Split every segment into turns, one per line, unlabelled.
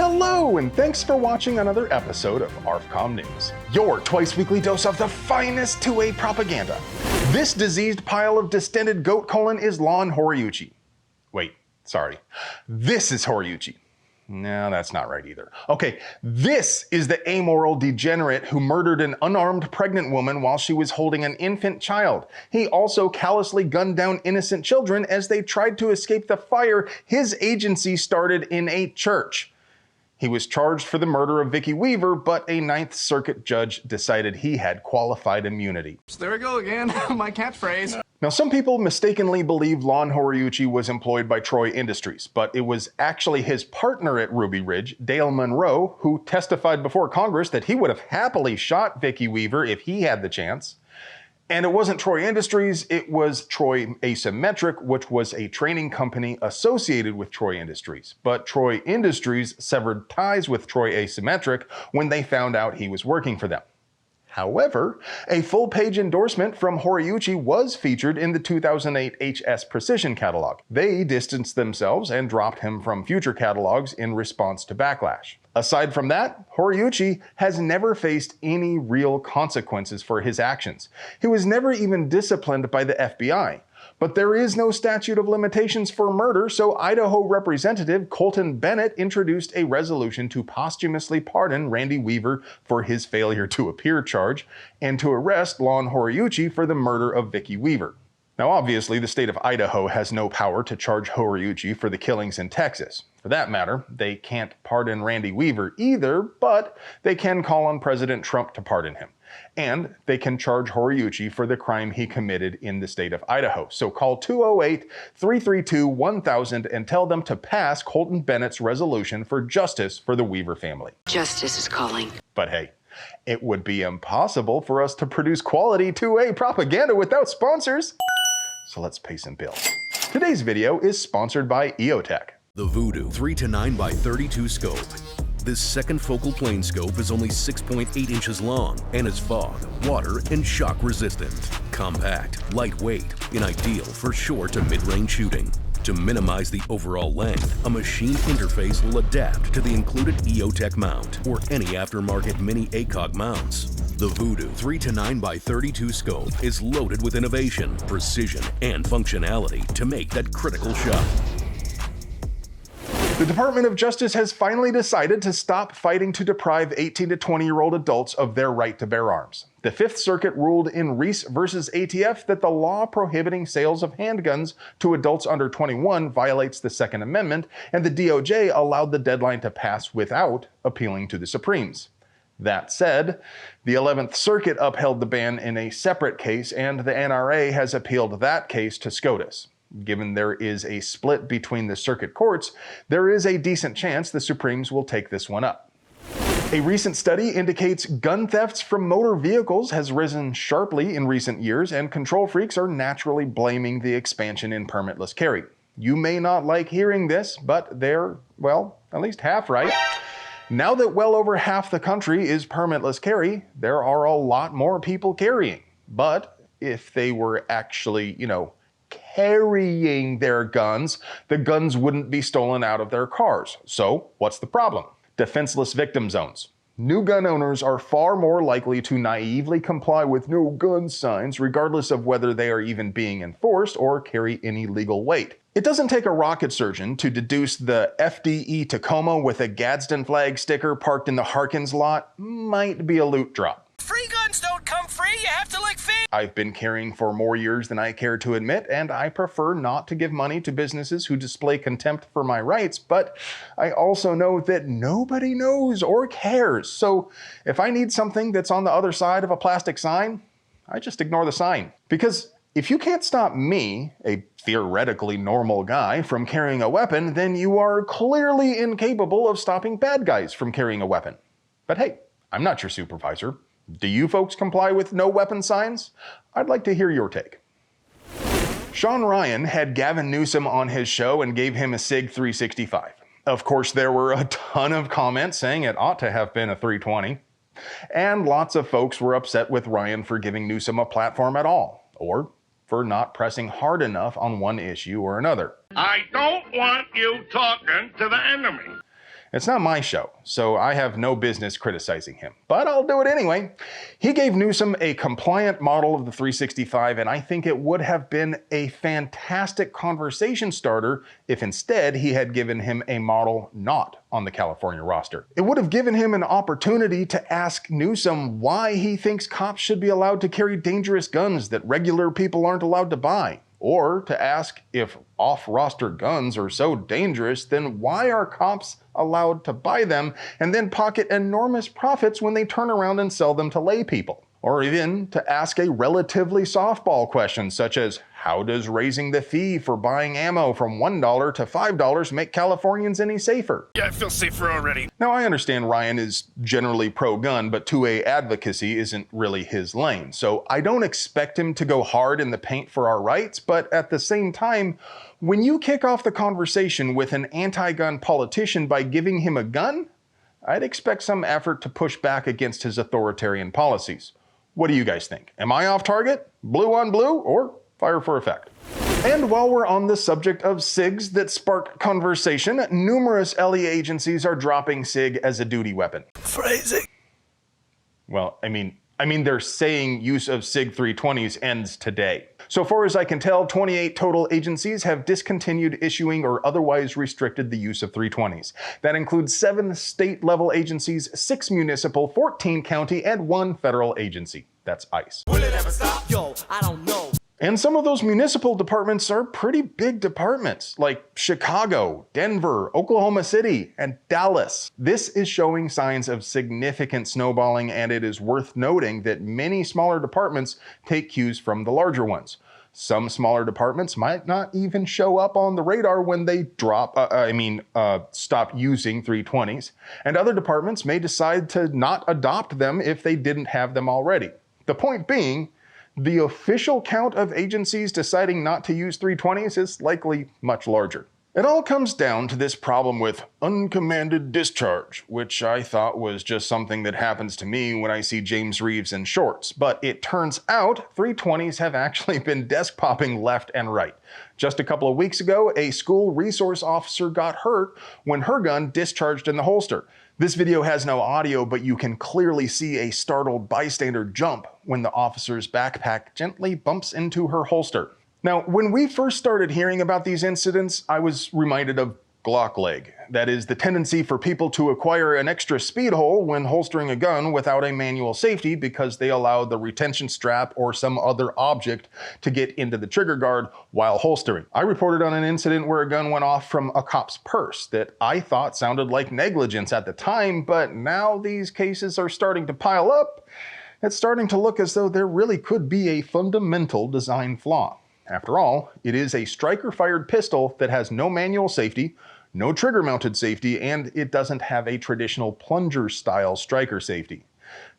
Hello, and thanks for watching another episode of ARFCOM News, your twice-weekly dose of the finest 2A propaganda. This diseased pile of distended goat colon is Lon Horiuchi. Wait, sorry. This is Horiuchi. No, that's not right either. Okay, this is the amoral degenerate who murdered an unarmed pregnant woman while she was holding an infant child. He also callously gunned down innocent children as they tried to escape the fire his agency started in a church. He was charged for the murder of Vicki Weaver, but a Ninth Circuit judge decided he had qualified immunity.
So there we go again, my catchphrase.
Now, some people mistakenly believe Lon Horiuchi was employed by Troy Industries, but it was actually his partner at Ruby Ridge, Dale Monroe, who testified before Congress that he would have happily shot Vicki Weaver if he had the chance. And it wasn't Troy Industries, it was Troy Asymmetric, which was a training company associated with Troy Industries. But Troy Industries severed ties with Troy Asymmetric when they found out he was working for them. However, a full-page endorsement from Horiuchi was featured in the 2008 HS Precision catalog. They distanced themselves and dropped him from future catalogs in response to backlash. Aside from that, Horiuchi has never faced any real consequences for his actions. He was never even disciplined by the FBI. But there is no statute of limitations for murder, so Idaho Representative Colton Bennett introduced a resolution to posthumously pardon Randy Weaver for his failure to appear charge and to arrest Lon Horiuchi for the murder of Vicki Weaver. Now, obviously, the state of Idaho has no power to charge Horiuchi for the killings in Texas. For that matter, they can't pardon Randy Weaver either, but they can call on President Trump to pardon him. And they can charge Horiuchi for the crime he committed in the state of Idaho. So call 208-332-1000 and tell them to pass Colton Bennett's resolution for justice for the Weaver family.
Justice is calling.
But hey, it would be impossible for us to produce quality 2A propaganda without sponsors. So let's pay some bills. Today's video is sponsored by EOTech.
The Voodoo 3-9x32 scope. This second focal plane scope is only 6.8 inches long and is fog, water, and shock resistant. Compact, lightweight, and ideal for short to mid-range shooting. To minimize the overall length, a machine interface will adapt to the included EOTech mount or any aftermarket mini ACOG mounts. The Voodoo 3-9x32 scope is loaded with innovation, precision, and functionality to make that critical shot.
The Department of Justice has finally decided to stop fighting to deprive 18 to 20-year-old adults of their right to bear arms. The Fifth Circuit ruled in Reese versus ATF that the law prohibiting sales of handguns to adults under 21 violates the Second Amendment, and the DOJ allowed the deadline to pass without appealing to the Supremes. That said, the 11th Circuit upheld the ban in a separate case, and the NRA has appealed that case to SCOTUS. Given there is a split between the circuit courts, there is a decent chance the Supremes will take this one up. A recent study indicates gun thefts from motor vehicles has risen sharply in recent years, and control freaks are naturally blaming the expansion in permitless carry. You may not like hearing this, but they're, well, at least half right. Now that well over half the country is permitless carry, there are a lot more people carrying. But if they were actually, carrying their guns, the guns wouldn't be stolen out of their cars. So what's the problem? Defenseless victim zones. New gun owners are far more likely to naively comply with no gun signs, regardless of whether they are even being enforced or carry any legal weight. It doesn't take a rocket surgeon to deduce the FDE Tacoma with a Gadsden flag sticker parked in the Harkins lot might be a loot drop.
Free guns don't come free, you have to lick feet.
I've been carrying for more years than I care to admit, and I prefer not to give money to businesses who display contempt for my rights, but I also know that nobody knows or cares. So if I need something that's on the other side of a plastic sign, I just ignore the sign. Because if you can't stop me, a theoretically normal guy, from carrying a weapon, then you are clearly incapable of stopping bad guys from carrying a weapon. But hey, I'm not your supervisor. Do you folks comply with no weapon signs? I'd like to hear your take. Sean Ryan had Gavin Newsom on his show and gave him a Sig 365. Of course, there were a ton of comments saying it ought to have been a 320. And lots of folks were upset with Ryan for giving Newsom a platform at all, or for not pressing hard enough on one issue or another.
I don't want you talking to the enemy.
It's not my show, so I have no business criticizing him, but I'll do it anyway. He gave Newsom a compliant model of the 365, and I think it would have been a fantastic conversation starter if instead he had given him a model not on the California roster. It would have given him an opportunity to ask Newsom why he thinks cops should be allowed to carry dangerous guns that regular people aren't allowed to buy. Or to ask, if off-roster guns are so dangerous, then why are cops allowed to buy them and then pocket enormous profits when they turn around and sell them to lay people? Or even to ask a relatively softball question such as, how does raising the fee for buying ammo from $1 to $5 make Californians any safer?
Yeah, I feel safer already.
Now, I understand Ryan is generally pro-gun, but 2A advocacy isn't really his lane. So I don't expect him to go hard in the paint for our rights, but at the same time, when you kick off the conversation with an anti-gun politician by giving him a gun, I'd expect some effort to push back against his authoritarian policies. What do you guys think? Am I off target? Blue on blue? Or fire for effect? And while we're on the subject of SIGs that spark conversation, numerous LE agencies are dropping SIG as a duty weapon.
Phrasing.
Well, I mean they're saying use of SIG 320s ends today. So far as I can tell, 28 total agencies have discontinued issuing or otherwise restricted the use of 320s. That includes 7 state-level agencies, 6 municipal, 14 county, and 1 federal agency. That's ICE.
Will it ever stop? Yo, I don't know.
And some of those municipal departments are pretty big departments, like Chicago, Denver, Oklahoma City, and Dallas. This is showing signs of significant snowballing, and it is worth noting that many smaller departments take cues from the larger ones. Some smaller departments might not even show up on the radar when they stop using 320s, and other departments may decide to not adopt them if they didn't have them already. The point being, the official count of agencies deciding not to use 320s is likely much larger. It all comes down to this problem with uncommanded discharge, which I thought was just something that happens to me when I see James Reeves in shorts. But it turns out 320s have actually been desk popping left and right. Just a couple of weeks ago, a school resource officer got hurt when her gun discharged in the holster. This video has no audio, but you can clearly see a startled bystander jump when the officer's backpack gently bumps into her holster. Now, when we first started hearing about these incidents, I was reminded of Glock leg. That is the tendency for people to acquire an extra speed hole when holstering a gun without a manual safety because they allow the retention strap or some other object to get into the trigger guard while holstering. I reported on an incident where a gun went off from a cop's purse that I thought sounded like negligence at the time, but now these cases are starting to pile up. It's starting to look as though there really could be a fundamental design flaw. After all, it is a striker-fired pistol that has no manual safety, no trigger-mounted safety, and it doesn't have a traditional plunger-style striker safety.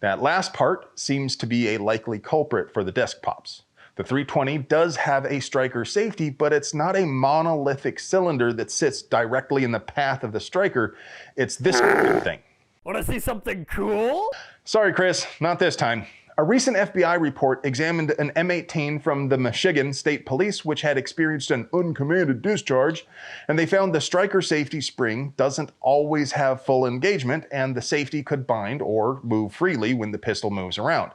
That last part seems to be a likely culprit for the desk pops. The 320 does have a striker safety, but it's not a monolithic cylinder that sits directly in the path of the striker. It's this thing.
Want to see something cool?
Sorry, Chris, not this time. A recent FBI report examined an M18 from the Michigan State Police, which had experienced an uncommanded discharge, and they found the striker safety spring doesn't always have full engagement, and the safety could bind or move freely when the pistol moves around.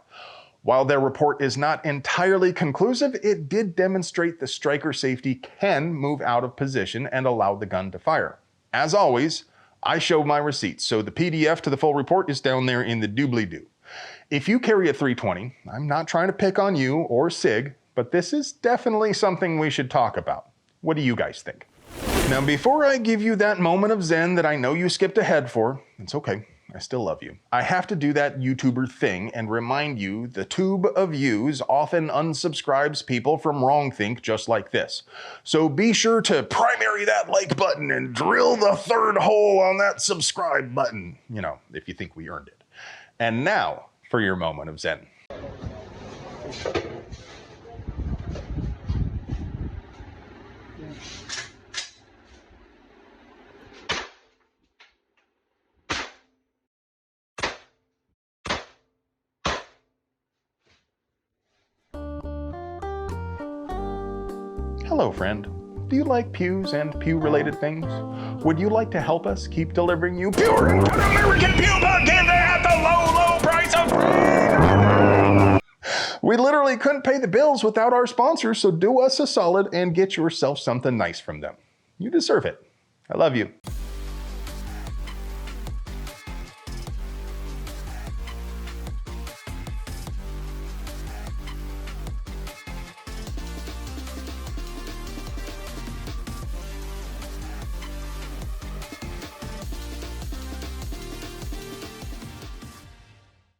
While their report is not entirely conclusive, it did demonstrate the striker safety can move out of position and allow the gun to fire. As always, I show my receipts, so the PDF to the full report is down there in the doobly-doo. If you carry a 320, I'm not trying to pick on you or SIG, but this is definitely something we should talk about. What do you guys think? Now, before I give you that moment of zen that I know you skipped ahead for, it's okay, I still love you. I have to do that YouTuber thing and remind you the tube of views often unsubscribes people from wrongthink just like this. So be sure to primary that like button and drill the third hole on that subscribe button, if you think we earned it. And now, for your moment of zen. Hello, friend. Do you like pews and pew-related things? Would you like to help us keep delivering you pure American pew propaganda at the low, low price of... We literally couldn't pay the bills without our sponsors, so do us a solid and get yourself something nice from them. You deserve it. I love you.